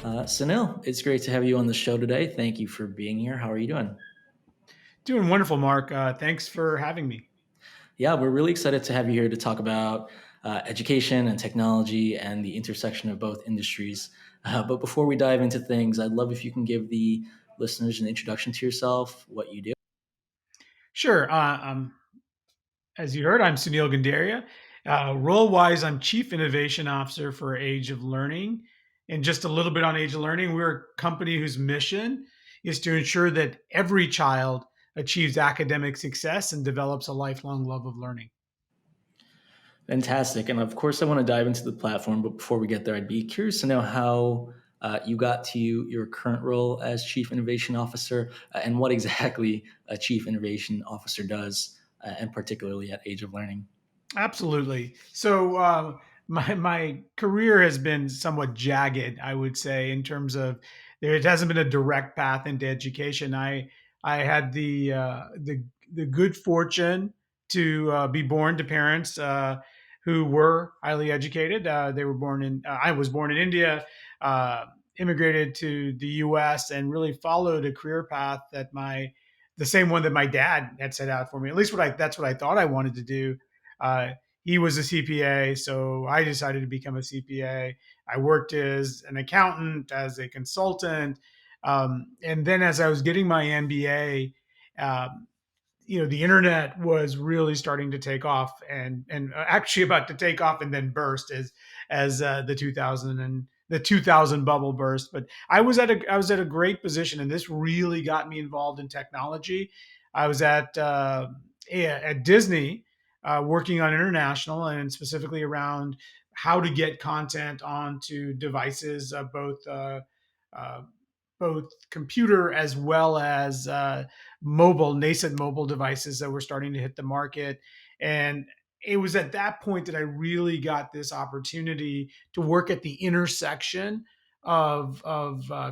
Sunil, it's great to have you on the show today. Thank you for being here. How are you doing? Doing wonderful, Mark. Thanks for having me. Yeah, we're really excited to have you here to talk about education and technology and the intersection of both industries. But before we dive into things, I'd love if you can give the listeners an introduction to yourself, what you do. Sure. As you heard, I'm Sunil Gunderia. Role-wise, I'm Chief Innovation Officer for Age of Learning. And just a little bit on Age of Learning, we're a company whose mission is to ensure that every child achieves academic success and develops a lifelong love of learning. Fantastic. And of course, I want to dive into the platform. But before we get there, I'd be curious to know how you got to your current role as Chief Innovation Officer and what exactly a Chief Innovation Officer does, and particularly at Age of Learning. Absolutely. So my career has been somewhat jagged, I would say, in terms of there. It hasn't been a direct path into education. I had the good fortune to be born to parents who were highly educated. They were born in. I was born in India. Immigrated to the U.S. and really followed a career path that the same one that my dad had set out for me. At least that's what I thought I wanted to do. uh, he was a CPA, so I decided to become a CPA. I worked as an accountant, as a consultant, and then as I was getting my MBA, um, the internet was really starting to take off, and actually about to take off and then burst as the 2000 bubble burst. But I was at a great position, and this really got me involved in technology. I was at Disney, working on international and specifically around how to get content onto devices, uh, both computer as well as nascent mobile devices that were starting to hit the market. And it was at that point that I really got this opportunity to work at the intersection of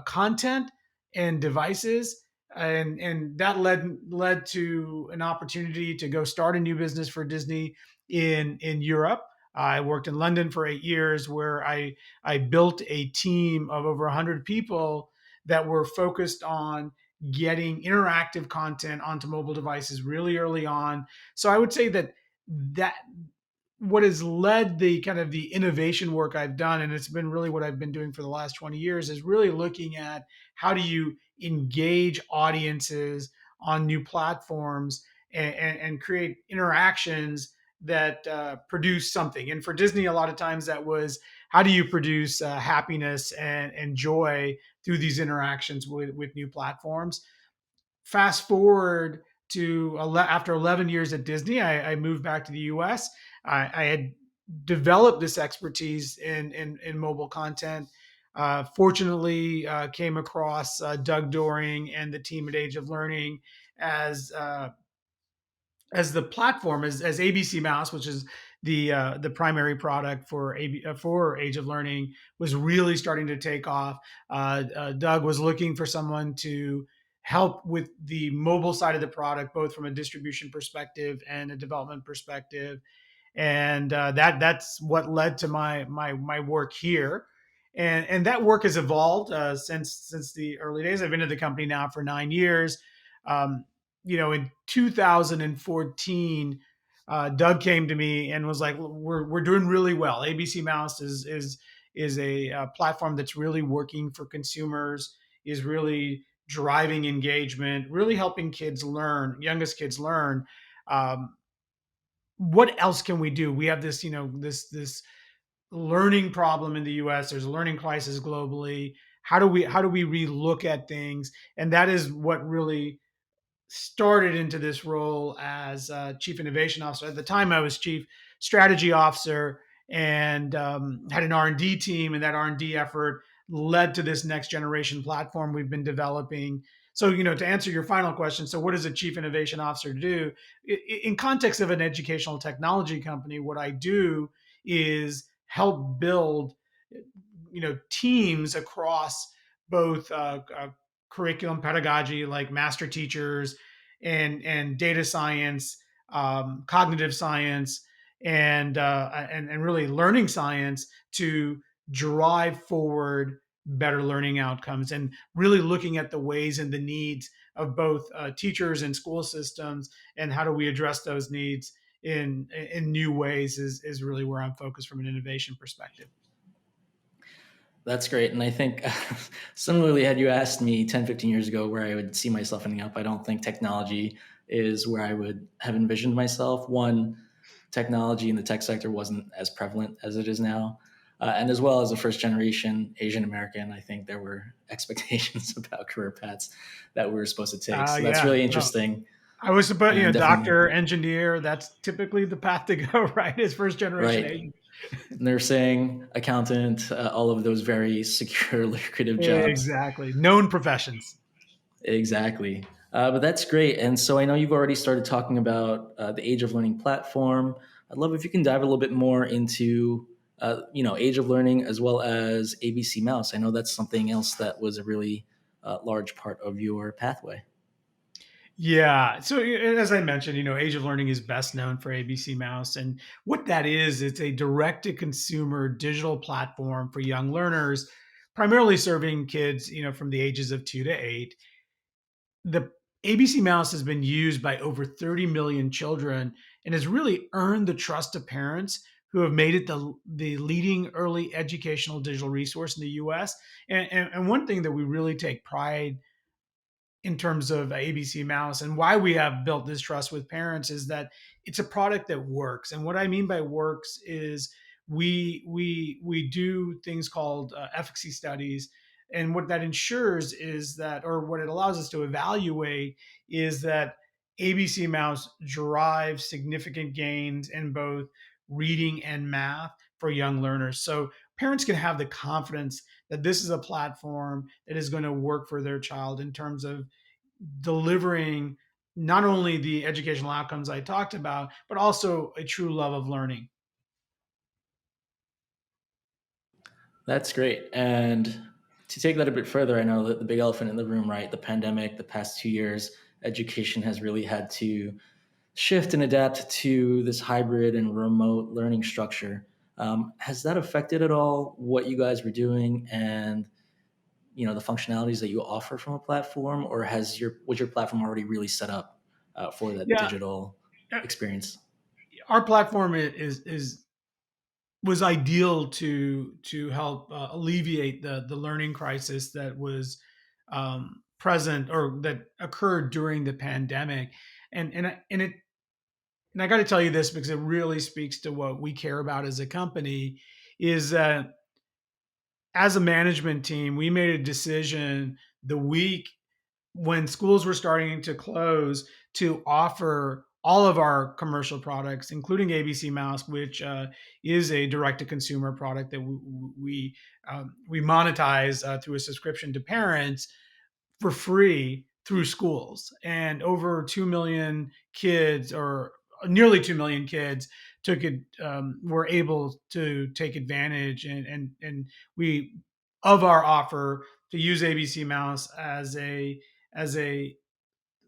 content and devices. And that led to an opportunity to go start a new business for Disney in Europe. I worked in London for 8 years, where I built a team of over 100 people that were focused on getting interactive content onto mobile devices really early on. So I would say that what has led the kind of the innovation work I've done, and it's been really what I've been doing for the last 20 years, is really looking at how do you engage audiences on new platforms and create interactions that produce something. And for Disney, a lot of times that was how do you produce happiness and joy through these interactions with new platforms. Fast forward to after 11 years at Disney, I moved back to the US. I had developed this expertise in mobile content. Fortunately, came across Doug Doring and the team at Age of Learning as as the platform as ABC Mouse, which is the primary product for Age of Learning, was really starting to take off. Doug was looking for someone to help with the mobile side of the product, both from a distribution perspective and a development perspective, and that's what led to my work here. And that work has evolved since the early days. I've been at the company now for 9 years. Um, in 2014, Doug came to me and was like, "We're doing really well. ABC Mouse is a platform that's really working for consumers, is really driving engagement, really helping kids learn, youngest kids learn. Um, what else can we do? We have this, this learning problem in the US. There's a learning crisis globally. How do we relook at things?" And that is what really started into this role as chief innovation officer. At the time, I was chief strategy officer and had an R&D team, and that R&D effort led to this next generation platform we've been developing. So, to answer your final question, so what does a chief innovation officer do? In context of an educational technology company, what I do is help build, teams across both curriculum pedagogy, like master teachers, and data science, cognitive science, and really learning science to drive forward better learning outcomes, and really looking at the ways and the needs of both teachers and school systems, and how do we address those needs in new ways is really where I'm focused from an innovation perspective. That's great. And I think similarly, had you asked me 10, 15 years ago where I would see myself ending up, I don't think technology is where I would have envisioned myself. One, technology in the tech sector wasn't as prevalent as it is now. And as well as a first generation Asian American, I think there were expectations about career paths that we were supposed to take. So that's Yeah, really no, interesting I was about, and definitely doctor, engineer. That's typically the path to go, right? As first generation right. Asian. Nursing, accountant, all of those very secure, lucrative jobs. Exactly. Known professions. Exactly. But that's great. And so I know you've already started talking about the Age of Learning platform. I'd love if you can dive a little bit more into, Age of Learning as well as ABC Mouse. I know that's something else that was a really large part of your pathway. Yeah. So as I mentioned, Age of Learning is best known for ABC Mouse. And what that is, it's a direct to consumer digital platform for young learners, primarily serving kids, from the ages of 2 to 8. The ABC Mouse has been used by over 30 million children and has really earned the trust of parents who have made it the leading early educational digital resource in the US. And one thing that we really take pride in terms of ABC Mouse and why we have built this trust with parents is that it's a product that works. And what I mean by works is we do things called efficacy studies, and what that ensures is that, or what it allows us to evaluate, is that ABC Mouse drives significant gains in both reading and math for young learners. So parents can have the confidence that this is a platform that is going to work for their child in terms of delivering not only the educational outcomes I talked about, but also a true love of learning. That's great. And to take that a bit further, I know that the big elephant in the room, right? The pandemic, the past 2 years, education has really had to shift and adapt to this hybrid and remote learning structure. Has that affected at all what you guys were doing and the functionalities that you offer from a platform, or was your platform already really set up for that Yeah, digital experience? our platform is was ideal to help alleviate the learning crisis that was present, or that occurred during the pandemic. And and I- and it and I got to tell you this because it really speaks to what we care about as a company, is that as a management team, we made a decision the week when schools were starting to close to offer all of our commercial products, including ABC Mouse, which is a direct-to-consumer product that we monetize through a subscription to parents for free through schools. And over 2 million kids, or nearly 2 million kids, took it were able to take advantage, and we of our offer to use ABC Mouse as a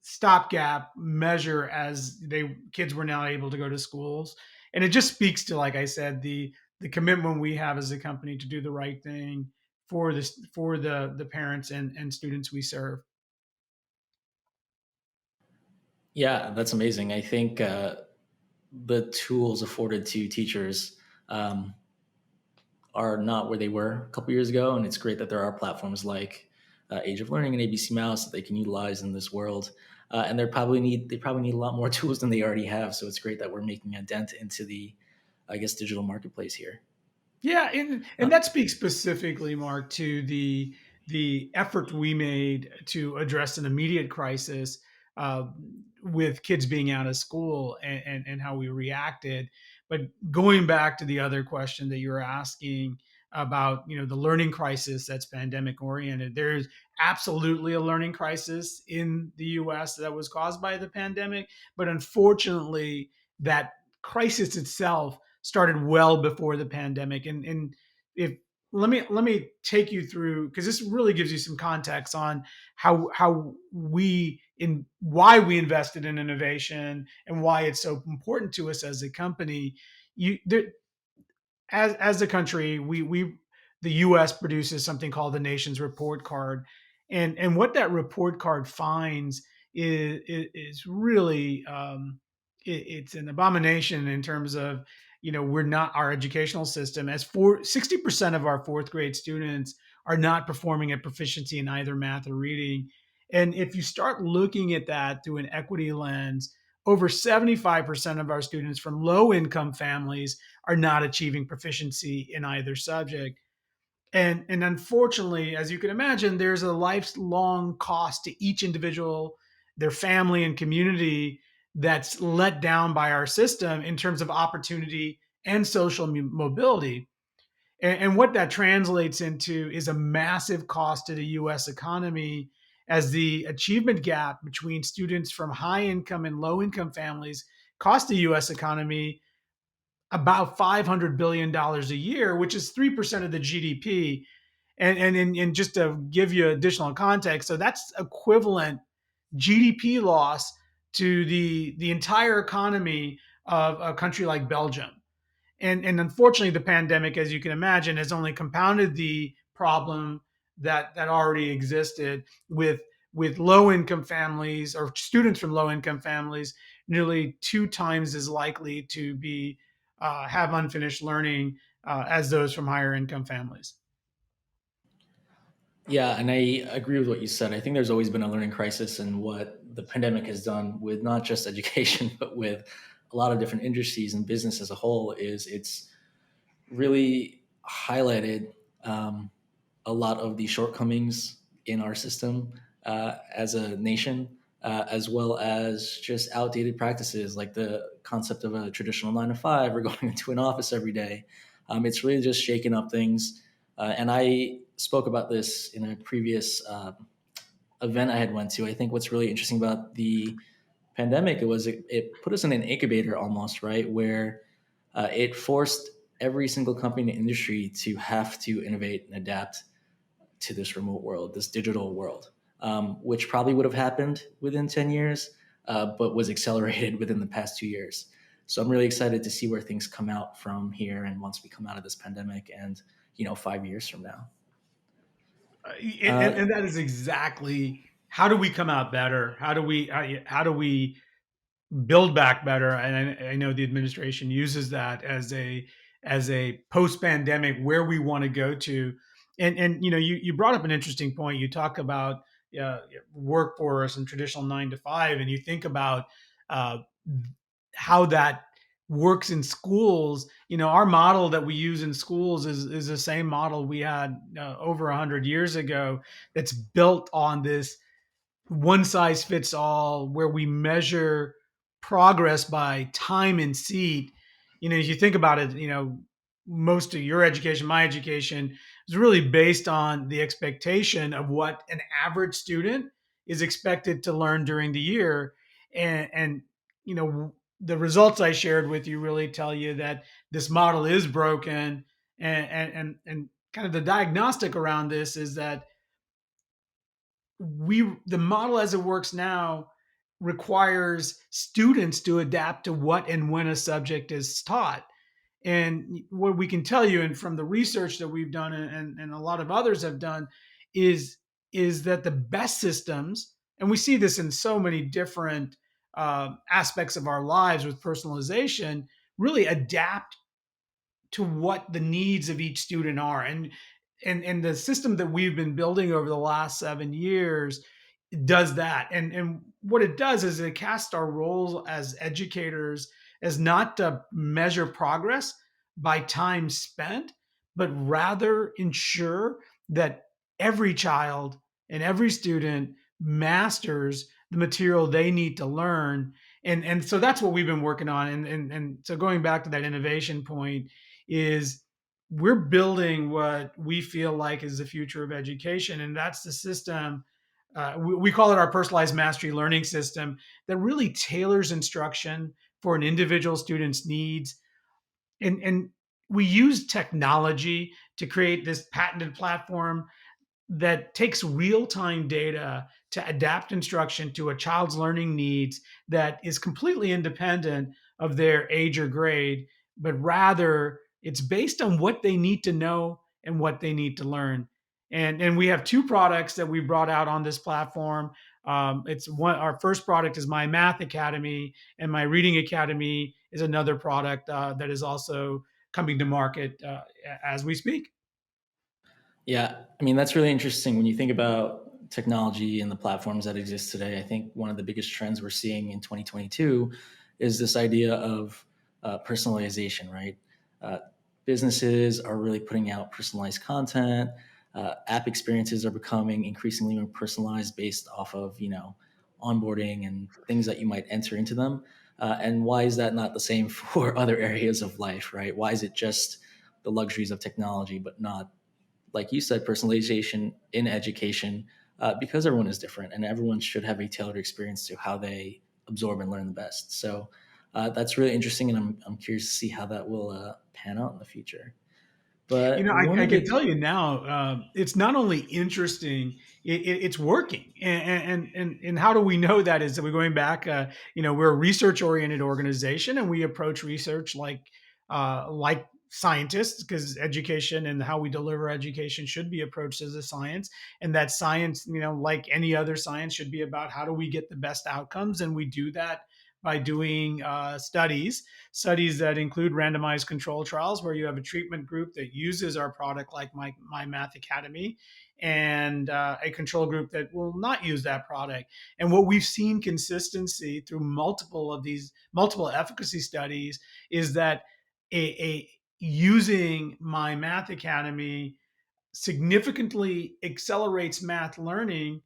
stopgap measure as they kids were now able to go to schools. And it just speaks to, like I said, the commitment we have as a company to do the right thing for the parents and students we serve. Yeah, that's amazing. I think the tools afforded to teachers um, are not where they were a couple years ago, and it's great that there are platforms like Age of Learning and ABC Mouse that they can utilize in this world. And they probably need a lot more tools than they already have. So it's great that we're making a dent into the, I guess, digital marketplace here. Yeah, and Uh, that speaks specifically, Mark, to the effort we made to address an immediate crisis uh, with kids being out of school, and how we reacted. But going back to the other question that you were asking about, the learning crisis that's pandemic oriented, there's absolutely a learning crisis in the U.S. that was caused by the pandemic, but unfortunately, that crisis itself started well before the pandemic. And if let me take you through, because this really gives you some context on how we in why we invested in innovation and why it's so important to us as a company. You there, as a country, we the US produces something called the Nation's Report Card. And what that report card finds is really, it's an abomination in terms of, we're not, our educational system, as 60% of our fourth grade students are not performing at proficiency in either math or reading. And if you start looking at that through an equity lens, over 75% of our students from low income families are not achieving proficiency in either subject. And unfortunately, as you can imagine, there's a lifelong cost to each individual, their family and community, that's let down by our system in terms of opportunity and social mobility. And what that translates into is a massive cost to the US economy, as the achievement gap between students from high income and low income families cost the US economy about $500 billion a year, which is 3% of the GDP. And just to give you additional context, so that's equivalent GDP loss to the entire economy of a country like Belgium. And unfortunately, the pandemic, as you can imagine, has only compounded the problem that already existed with low income families, or students from low income families, nearly 2 times as likely to be have unfinished learning as those from higher income families. Yeah, and I agree with what you said. I think there's always been a learning crisis, and what the pandemic has done with not just education, but with a lot of different industries and business as a whole is it's really highlighted a lot of the shortcomings in our system as a nation, as well as just outdated practices like the concept of a traditional 9 to 5 or going into an office every day. It's really just shaken up things. And I spoke about this in a previous event I had went to. I think what's really interesting about the pandemic it put us in an incubator almost, right, where it forced every single company in the industry to have to innovate and adapt to this remote world, this digital world, which probably would have happened within 10 years, but was accelerated within the past 2 years. So I'm really excited to see where things come out from here and once we come out of this pandemic and, 5 years from now. And that is exactly, how do we come out better? How do we build back better? And I know the administration uses that as a post pandemic where we want to go to. And you brought up an interesting point. You talk about workforce and traditional 9 to 5, and you think about uh, how that works in schools. Our model that we use in schools is the same model we had over 100 years ago, that's built on this one size fits all, where we measure progress by time and seat. If you think about it, most of your education, my education, is really based on the expectation of what an average student is expected to learn during the year. And the results I shared with you really tell you that this model is broken. And kind of the diagnostic around this is that the model as it works now requires students to adapt to what and when a subject is taught. And what we can tell you, and from the research that we've done, and a lot of others have done, is is that the best systems, and we see this in so many different aspects of our lives with personalization, really adapt to what the needs of each student are. And the system that we've been building over the last 7 years does that. And what it does is it casts our roles as educators as not to measure progress by time spent, but rather ensure that every child and every student masters the material they need to learn. And so that's what we've been working on. And so going back to that innovation point, is we're building what we feel like is the future of education. And that's the system. We call it our personalized mastery learning system, that really tailors instruction for an individual student's needs. And we use technology to create this patented platform that takes real-time data to adapt instruction to a child's learning needs, that is completely independent of their age or grade, but rather it's based on what they need to know and what they need to learn. And we have two products that we brought out on this platform. It's one. Our first product is My Math Academy, and My Reading Academy is another product that is also coming to market as we speak. Yeah, I mean, that's really interesting when you think about technology and the platforms that exist today. I think one of the biggest trends we're seeing in 2022 is this idea of personalization, right? Uh, Businesses are really putting out personalized content. App experiences are becoming increasingly more personalized based off of, onboarding and things that you might enter into them. And why is that not the same for other areas of life, right? Why is it just the luxuries of technology, but not, like you said, personalization in education, because everyone is different and everyone should have a tailored experience to how they absorb and learn the best. So that's really interesting, and I'm curious to see how that will pan out in the future. You But know, one I of can the tell you now, it's not only interesting, it's working. And how do we know that? Is that we're going back? We're a research oriented organization, and we approach research like scientists, because education and how we deliver education should be approached as a science. And that science, like any other science, should be about how do we get the best outcomes, and we do that by doing studies that include randomized control trials where you have a treatment group that uses our product like My Math Academy, and a control group that will not use that product. And what we've seen consistency through multiple efficacy studies is that a using My Math Academy significantly accelerates math learning,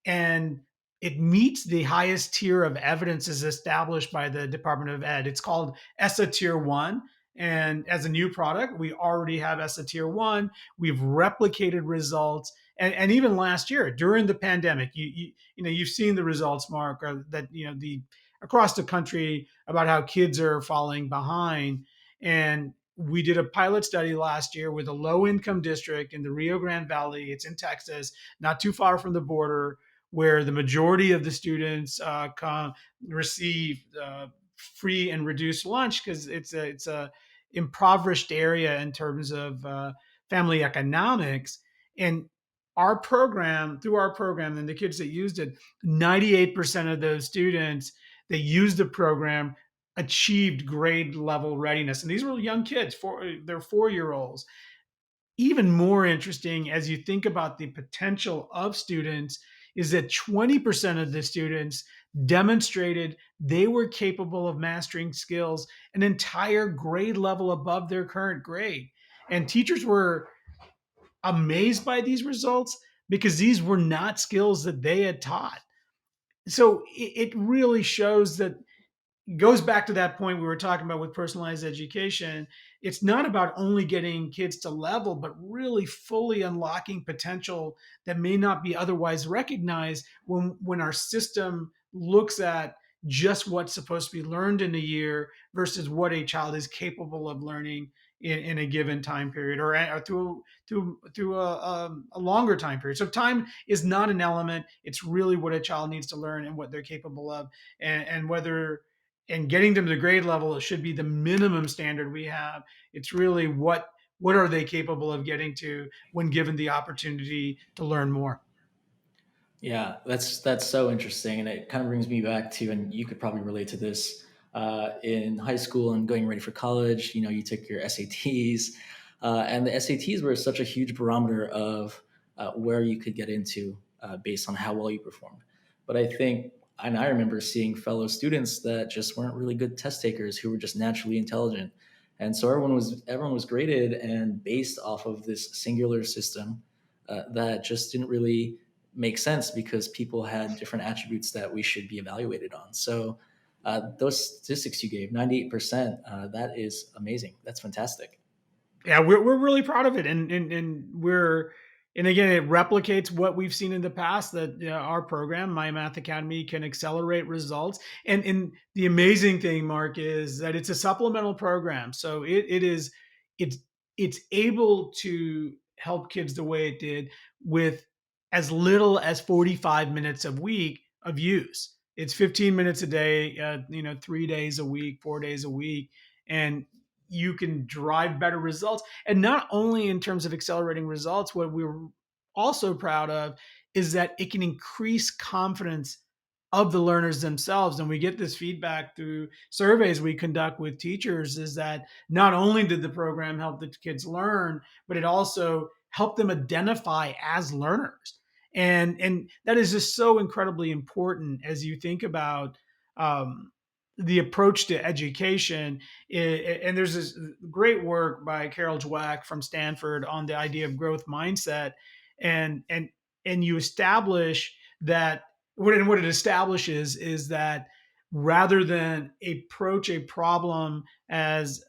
and it meets the highest tier of evidence as established by the Department of Ed. It's called ESSA Tier 1. And as a new product, we already have ESSA Tier 1. We've replicated results. And even last year during the pandemic, you've seen the results, Mark, that the across the country about how kids are falling behind. And we did a pilot study last year with a low income district in the Rio Grande Valley. It's in Texas, not too far from the border, where the majority of the students receive free and reduced lunch, because it's a impoverished area in terms of family economics. And through our program, and the kids that used it, 98% of those students that used the program achieved grade level readiness. And these were young kids, they're 4-year olds. Even more interesting, as you think about the potential of students, is that 20% of the students demonstrated they were capable of mastering skills an entire grade level above their current grade. And teachers were amazed by these results because these were not skills that they had taught. So it really shows that, goes back to that point we were talking about with personalized education. It's not about only getting kids to level, but really fully unlocking potential that may not be otherwise recognized when our system looks at just what's supposed to be learned in a year versus what a child is capable of learning in a given time period, or through a longer time period. So time is not an element. It's really what a child needs to learn and what they're capable of, and whether and getting them to the grade level should be the minimum standard we have. It's really what are they capable of getting to when given the opportunity to learn more. Yeah, that's so interesting, and it kind of brings me back to, and you could probably relate to this. In high school and going ready for college, you took your SATs, and the SATs were such a huge barometer of where you could get into based on how well you performed. But I think, and I remember seeing fellow students that just weren't really good test takers who were just naturally intelligent, and so everyone was graded and based off of this singular system that just didn't really make sense because people had different attributes that we should be evaluated on. So those statistics you gave, 98%, that is amazing. That's fantastic. Yeah, we're really proud of it, and again, it replicates what we've seen in the past, that our program, My Math Academy, can accelerate results. And the amazing thing, Mark, is that it's a supplemental program, so it's it's able to help kids the way it did with as little as 45 minutes a week of use. It's 15 minutes a day, 3 days a week, 4 days a week, and you can drive better results. And not only in terms of accelerating results, what we're also proud of is that it can increase confidence of the learners themselves. And we get this feedback through surveys we conduct with teachers, is that not only did the program help the kids learn, but it also helped them identify as learners. And that is just so incredibly important as you think about the approach to education. And there's this great work by Carol Dweck from Stanford on the idea of growth mindset. And you establish that what it establishes is that rather than approach a problem as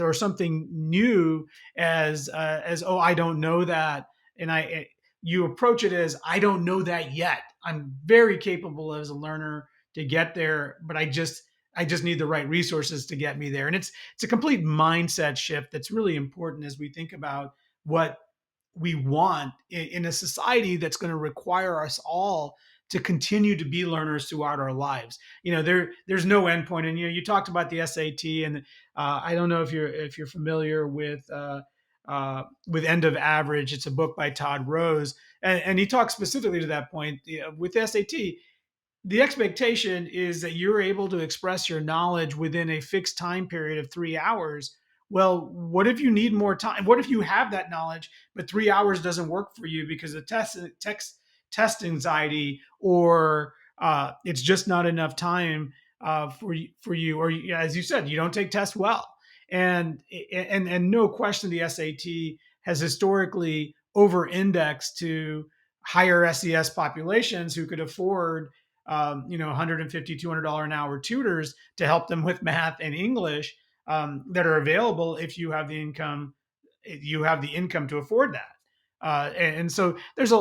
or something new as oh, I don't know that, and I you approach it as, I don't know that yet. I'm very capable as a learner to get there, but I just need the right resources to get me there. And it's a complete mindset shift that's really important as we think about what we want in a society that's going to require us all to continue to be learners throughout our lives. There's no endpoint. And you talked about the SAT, and I don't know if you're familiar with End of Average. It's a book by Todd Rose, and he talks specifically to that point. With SAT, the expectation is that you're able to express your knowledge within a fixed time period of 3 hours. Well, what if you need more time? What if you have that knowledge, but 3 hours doesn't work for you because of test anxiety, or it's just not enough time for you, or as you said, you don't take tests well. And no question, the SAT has historically over-indexed to higher SES populations who could afford $150, $200 an hour tutors to help them with math and English, that are available if you have the income to afford that. And so there's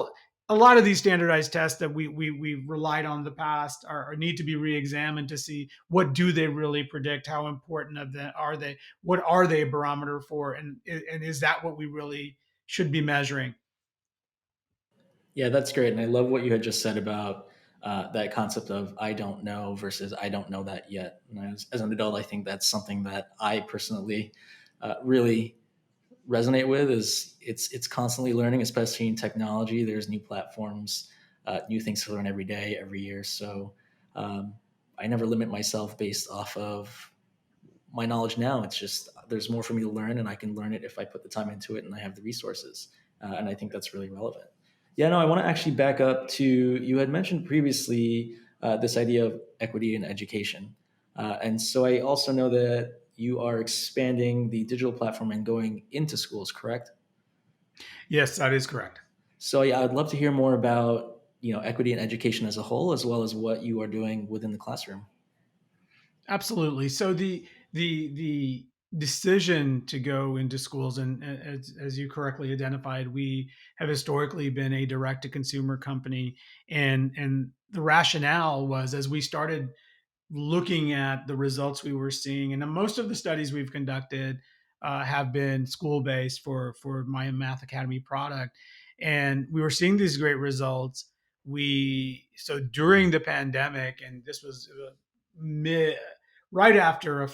a lot of these standardized tests that we've relied on in the past are need to be re-examined to see, what do they really predict, how important of them are they, what are they a barometer for, and is that what we really should be measuring? Yeah, that's great. And I love what you had just said about that concept of I don't know versus I don't know that yet. And as an adult, I think that's something that I personally really resonate with. Is it's constantly learning, especially in technology. There's new platforms, new things to learn every day, every year. So um, I never limit myself based off of my knowledge now. It's just there's more for me to learn, and I can learn it if I put the time into it and I have the resources. And I think that's really relevant. Yeah, no, I want to actually back up to you had mentioned previously this idea of equity in education. And so I also know that you are expanding the digital platform and going into schools, correct? Yes, that is correct. So yeah, I'd love to hear more about equity in education as a whole, as well as what you are doing within the classroom. Absolutely. So the decision to go into schools, and as you correctly identified, we have historically been a direct to consumer company, and the rationale was, as we started looking at the results we were seeing, and most of the studies we've conducted have been school based for my Math Academy product, and we were seeing these great results. We So during the pandemic, and this was mid right after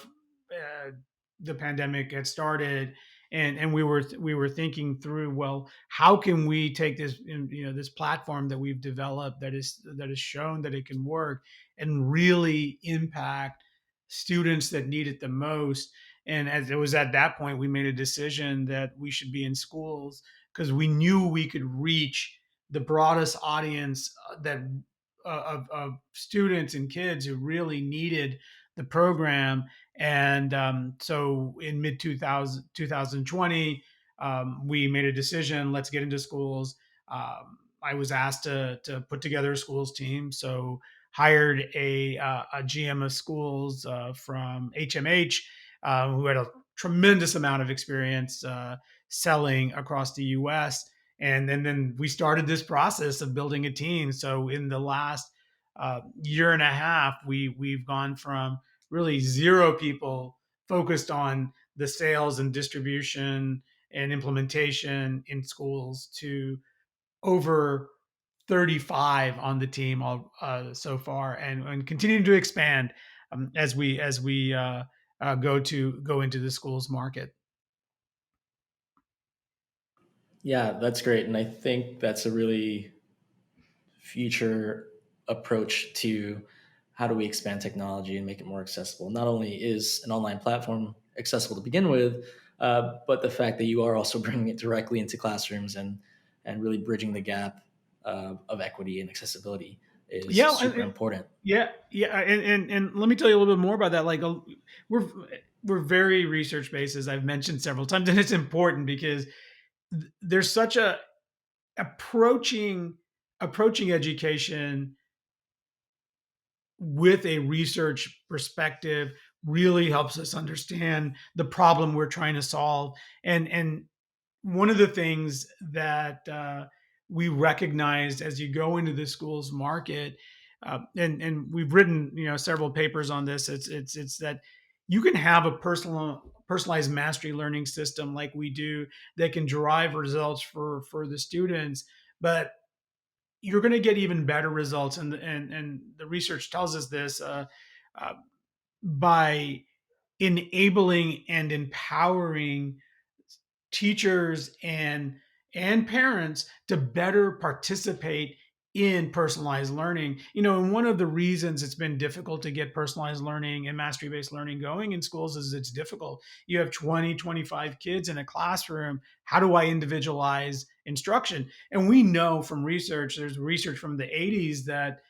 the pandemic had started, and we were thinking through, well, how can we take this platform that we've developed, that is shown that it can work, and really impact students that need it the most. And as it was at that point, we made a decision that we should be in schools, because we knew we could reach the broadest audience of students and kids who really needed the program. And so in mid 2020, we made a decision, let's get into schools. I was asked to put together a schools team. So hired a GM of schools from HMH, who had a tremendous amount of experience selling across the US. And then we started this process of building a team. So in the last year and a half, we've gone from really zero people focused on the sales and distribution and implementation in schools to over 35 on the team all so far, and continuing to expand as we go into the schools market. Yeah, that's great. And I think that's a really future approach to how do we expand technology and make it more accessible. Not only is an online platform accessible to begin with, but the fact that you are also bringing it directly into classrooms and really bridging the gap of equity and accessibility is Yeah, super important. yeah, and let me tell you a little bit more about that. Like, we're we're very research based, as I've mentioned several times, and it's important because there's such a approaching approaching education with a research perspective really helps us understand the problem we're trying to solve. And one of the things that we recognized as you go into the schools market, and we've written several papers on this. It's that you can have a personalized mastery learning system like we do that can drive results for the students, but you're going to get even better results, and the research tells us this, uh, by enabling and empowering teachers and parents to better participate in personalized learning. And one of the reasons it's been difficult to get personalized learning and mastery based learning going in schools is it's difficult. You have 20, 25 kids in a classroom. How do I individualize instruction? And we know from research, there's research from the 80s that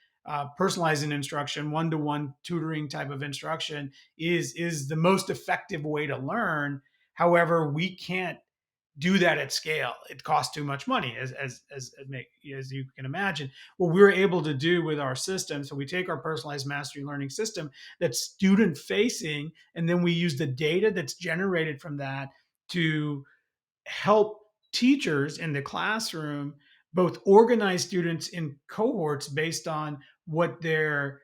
personalizing instruction, one-to-one tutoring type of instruction is the most effective way to learn. However, we can't do that at scale. It costs too much money, as you can imagine. What we're able to do with our system, so we take our personalized mastery learning system that's student facing, and then we use the data that's generated from that to help teachers in the classroom both organize students in cohorts based on what their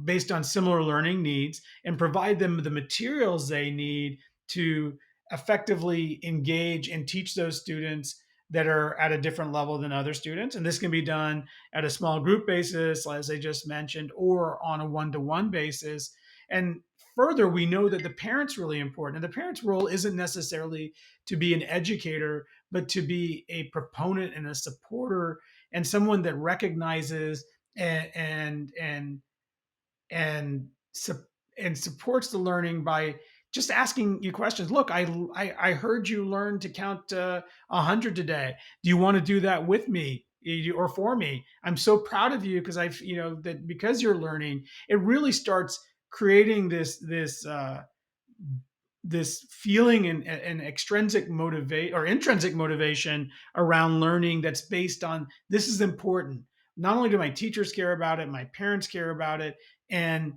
based on similar learning needs, and provide them the materials they need to effectively engage and teach those students that are at a different level than other students. And this can be done at a small group basis, as I just mentioned, or on a one-to-one basis. And further, we know that the parent's really important. And the parent's role isn't necessarily to be an educator, but to be a proponent and a supporter, and someone that recognizes and and and supports the learning by just asking you questions. Look, I heard you learn to count 100 today. Do you want to do that with me or for me? I'm so proud of you because I've that because you're learning. It really starts creating this feeling and extrinsic motivate or intrinsic motivation around learning that's based on this is important. Not only do my teachers care about it, my parents care about it, and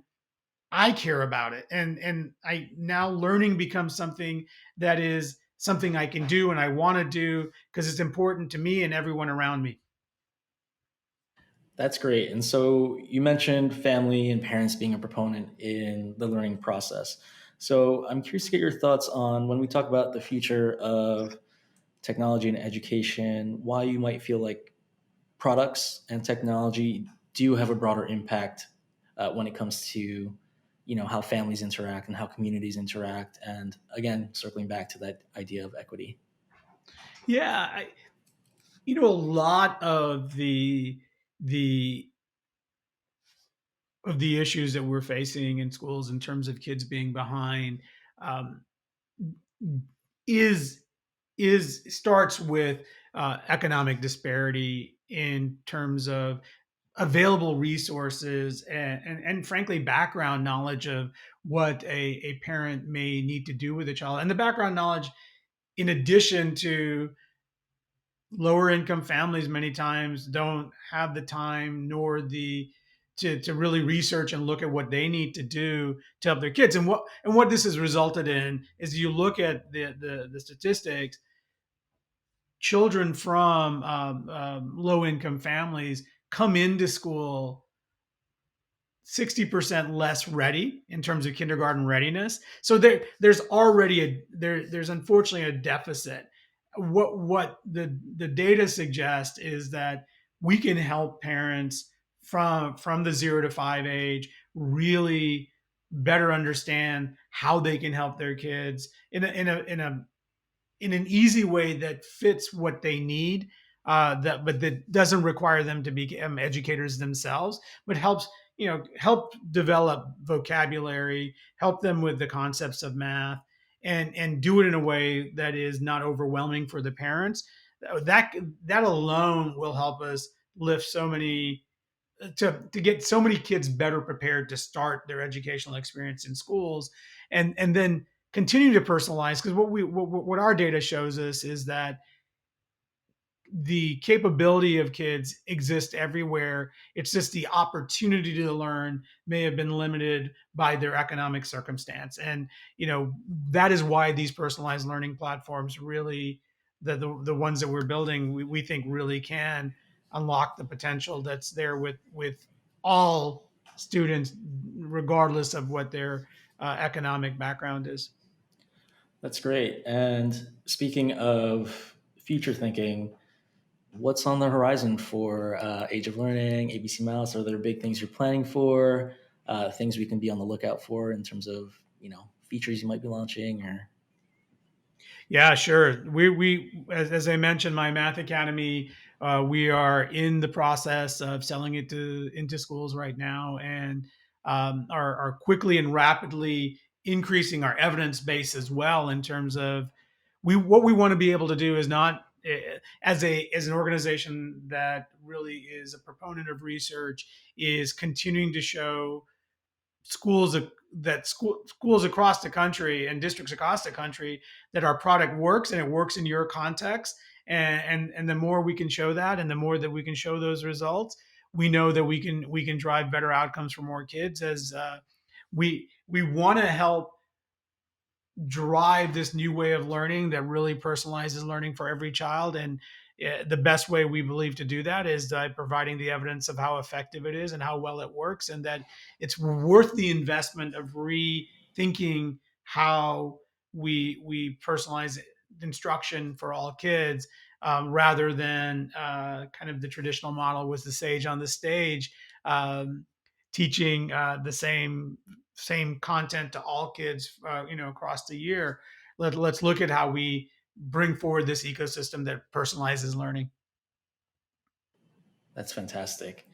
I care about it. And I now learning becomes something that is something I can do and I want to do because it's important to me and everyone around me. That's great. And so you mentioned family and parents being a proponent in the learning process. So I'm curious to get your thoughts on when we talk about the future of technology and education, why you might feel like products and technology do have a broader impact when it comes to how families interact and how communities interact, and again circling back to that idea of equity. Yeah, a lot the of the issues that we're facing in schools in terms of kids being behind, um, is is starts with economic disparity in terms of available resources and frankly background knowledge of what a parent may need to do with a child, and the background knowledge in addition to lower income families many times don't have the time nor the to really research and look at what they need to do to help their kids. And what this has resulted in is you look at the statistics. Children from low income families come into school 60% less ready in terms of kindergarten readiness. So there's already there's unfortunately a deficit. What the data suggests is that we can help parents from the 0 to 5 age really better understand how they can help their kids in an easy way that fits what they need. That doesn't require them to become educators themselves, but help develop vocabulary, help them with the concepts of math, and do it in a way that is not overwhelming for the parents. That that alone will help us lift so many to get so many kids better prepared to start their educational experience in schools, and then continue to personalize, because what our data shows us is that the capability of kids exists everywhere. It's just the opportunity to learn may have been limited by their economic circumstance. And that is why these personalized learning platforms really, the ones that we're building, we think really can unlock the potential that's there with all students, regardless of what their economic background is. That's great. And speaking of future thinking, what's on the horizon for Age of Learning, ABC Mouse? Are there big things you're planning for? Things we can be on the lookout for in terms of features you might be launching, or Yeah, sure. We as I mentioned, my math academy, we are in the process of selling it to into schools right now, and are quickly and rapidly increasing our evidence base as well. In terms of what we want to be able to do is not as an organization that really is a proponent of research, is continuing to show schools schools across the country and districts across the country that our product works, and it works in your context. And the more we can show that, and the more that we can show those results, we know that we can drive better outcomes for more kids. As we want to help drive this new way of learning that really personalizes learning for every child. And the best way we believe to do that is by providing the evidence of how effective it is and how well it works, and that it's worth the investment of rethinking how we personalize instruction for all kids, rather than kind of the traditional model was the sage on the stage, teaching the same content to all kids, across the year. Let's look at how we bring forward this ecosystem that personalizes learning. that's fantastic.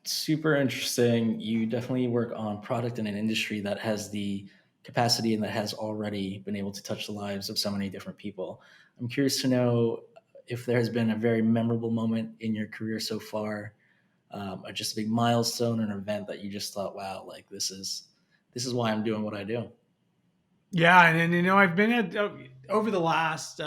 Super interesting. You definitely work on product in an industry that has the capacity and that has already been able to touch the lives of so many different people. I'm curious to know if there has been a very memorable moment in your career so far, or just a big milestone or an event that you just thought, wow, like this is why I'm doing what I do. Yeah, and I've been at over the last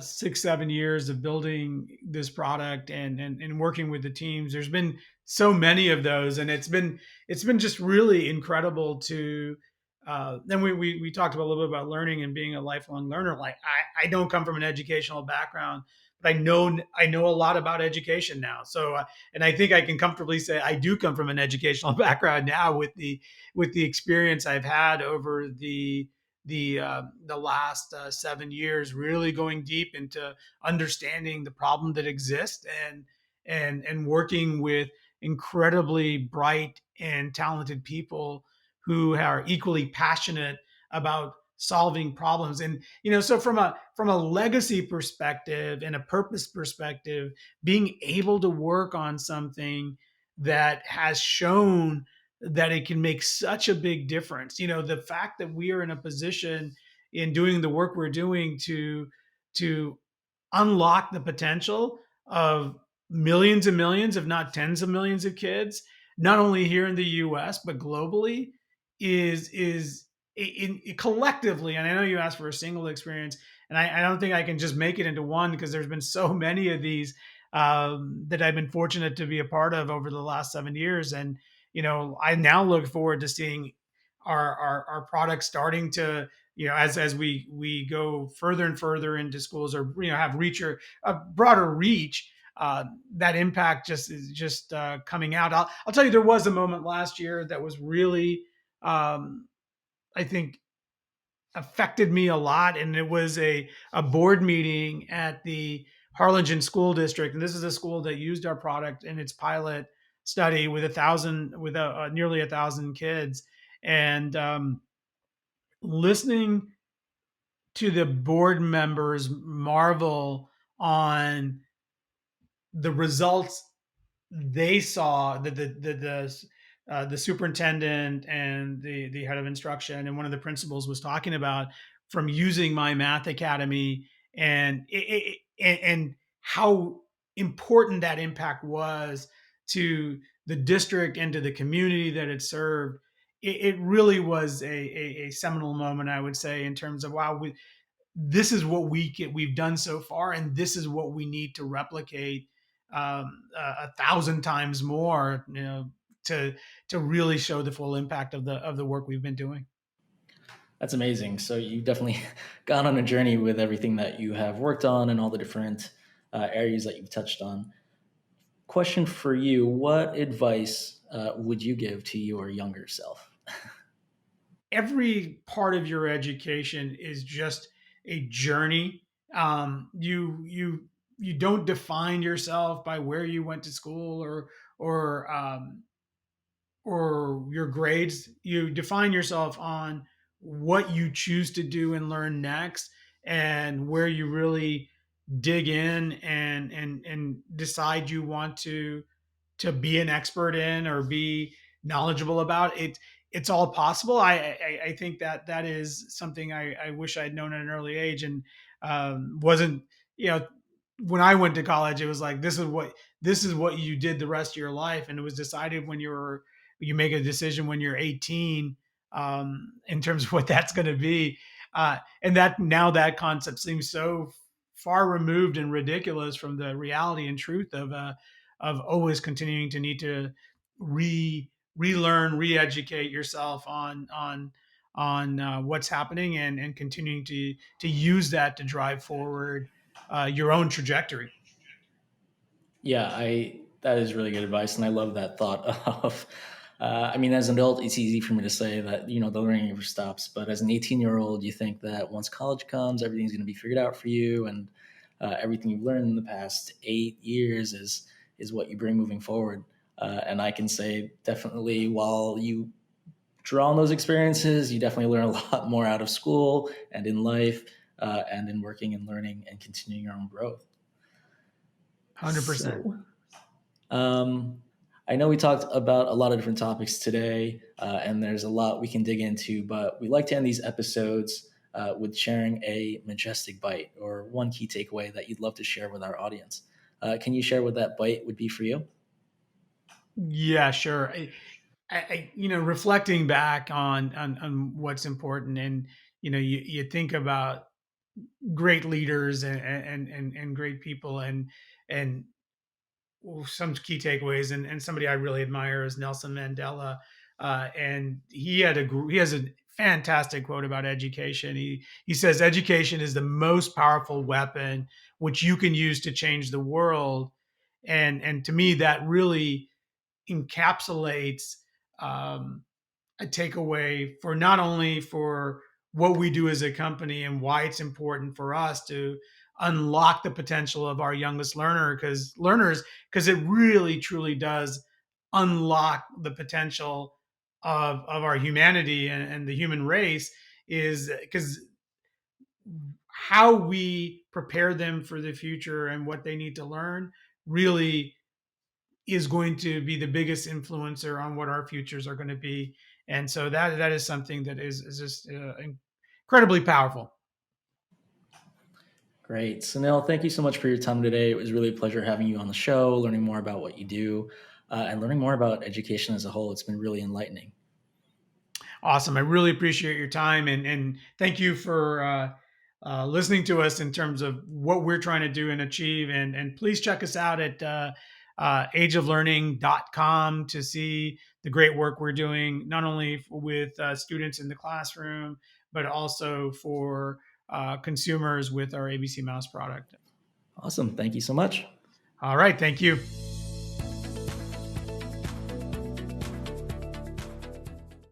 6 7 years of building this product, and working with the teams. There's been so many of those, and it's been just really incredible to. Then we talked about a little bit about learning and being a lifelong learner. Like I don't come from an educational background, but I know a lot about education now. So and I think I can comfortably say I do come from an educational background now, with the experience I've had over the last 7 years, really going deep into understanding the problem that exists, and working with incredibly bright and talented people who are equally passionate about solving problems. And so from a legacy perspective and a purpose perspective, being able to work on something that has shown that it can make such a big difference. The fact that we are in a position in doing the work we're doing to unlock the potential of millions and millions, if not tens of millions of kids, not only here in the US, but globally, is collectively. And I know you asked for a single experience, and I don't think I can just make it into one, because there's been so many of these that I've been fortunate to be a part of over the last 7 years. And I now look forward to seeing our product starting to, as we go further and further into schools, or have a broader reach, that impact just is just coming out. I'll tell you, there was a moment last year that was really, I think, affected me a lot. And it was a board meeting at the Harlingen School District. And this is a school that used our product in its pilot study with nearly 1,000 kids. And listening to the board members marvel on the results they saw, the superintendent and the head of instruction and one of the principals was talking about from using my math academy, and how important that impact was to the district and to the community that it served. It really was a seminal moment, I would say, in terms of, wow, this is what we've done so far, and this is what we need to replicate 1,000 times more, to really show the full impact of the work we've been doing. That's amazing. So you've definitely gone on a journey with everything that you have worked on and all the different areas that you've touched on. Question for you: what advice would you give to your younger self? Every part of your education is just a journey. You don't define yourself by where you went to school, or or your grades. You define yourself on what you choose to do and learn next, and where you really dig in and decide you want to be an expert in or be knowledgeable about it. It's all possible. I think that that is something I wish I'd known at an early age, and wasn't, you know when I went to college, it was like, this is what you did the rest of your life, and it was decided when you make a decision when you're 18, in terms of what that's going to be. And that now that concept seems so far removed and ridiculous from the reality and truth of always continuing to need to relearn, re-educate yourself on what's happening, and continuing to use that to drive forward your own trajectory. Yeah, I that is really good advice, and I love that thought of. I mean, as an adult, it's easy for me to say that the learning never stops. But as an 18-year-old, you think that once college comes, everything's going to be figured out for you, and everything you've learned in the past 8 years is what you bring moving forward. And I can say definitely, while you draw on those experiences, you definitely learn a lot more out of school and in life, and in working and learning and continuing your own growth. 100%. So, um, I know we talked about a lot of different topics today, and there's a lot we can dig into, but we like to end these episodes with sharing a majestic bite or one key takeaway that you'd love to share with our audience. Can you share what that bite would be for you? Yeah, sure. Reflecting back on what's important, and you think about great leaders and great people, and some key takeaways, and somebody I really admire is Nelson Mandela. And he has a fantastic quote about education. He says education is the most powerful weapon which you can use to change the world. And to me, that really encapsulates um, a takeaway for not only for what we do as a company and why it's important for us to unlock the potential of our youngest because it really truly does unlock the potential of our humanity and the human race, is because how we prepare them for the future and what they need to learn really is going to be the biggest influencer on what our futures are going to be. And so that is something that is just incredibly powerful. Great. Sunil, thank you so much for your time today. It was really a pleasure having you on the show, learning more about what you do, and learning more about education as a whole. It's been really enlightening. Awesome. I really appreciate your time, and thank you for listening to us in terms of what we're trying to do and achieve. And please check us out at ageoflearning.com to see the great work we're doing, not only with students in the classroom, but also for consumers with our ABC Mouse product. Awesome. Thank you so much. All right. Thank you.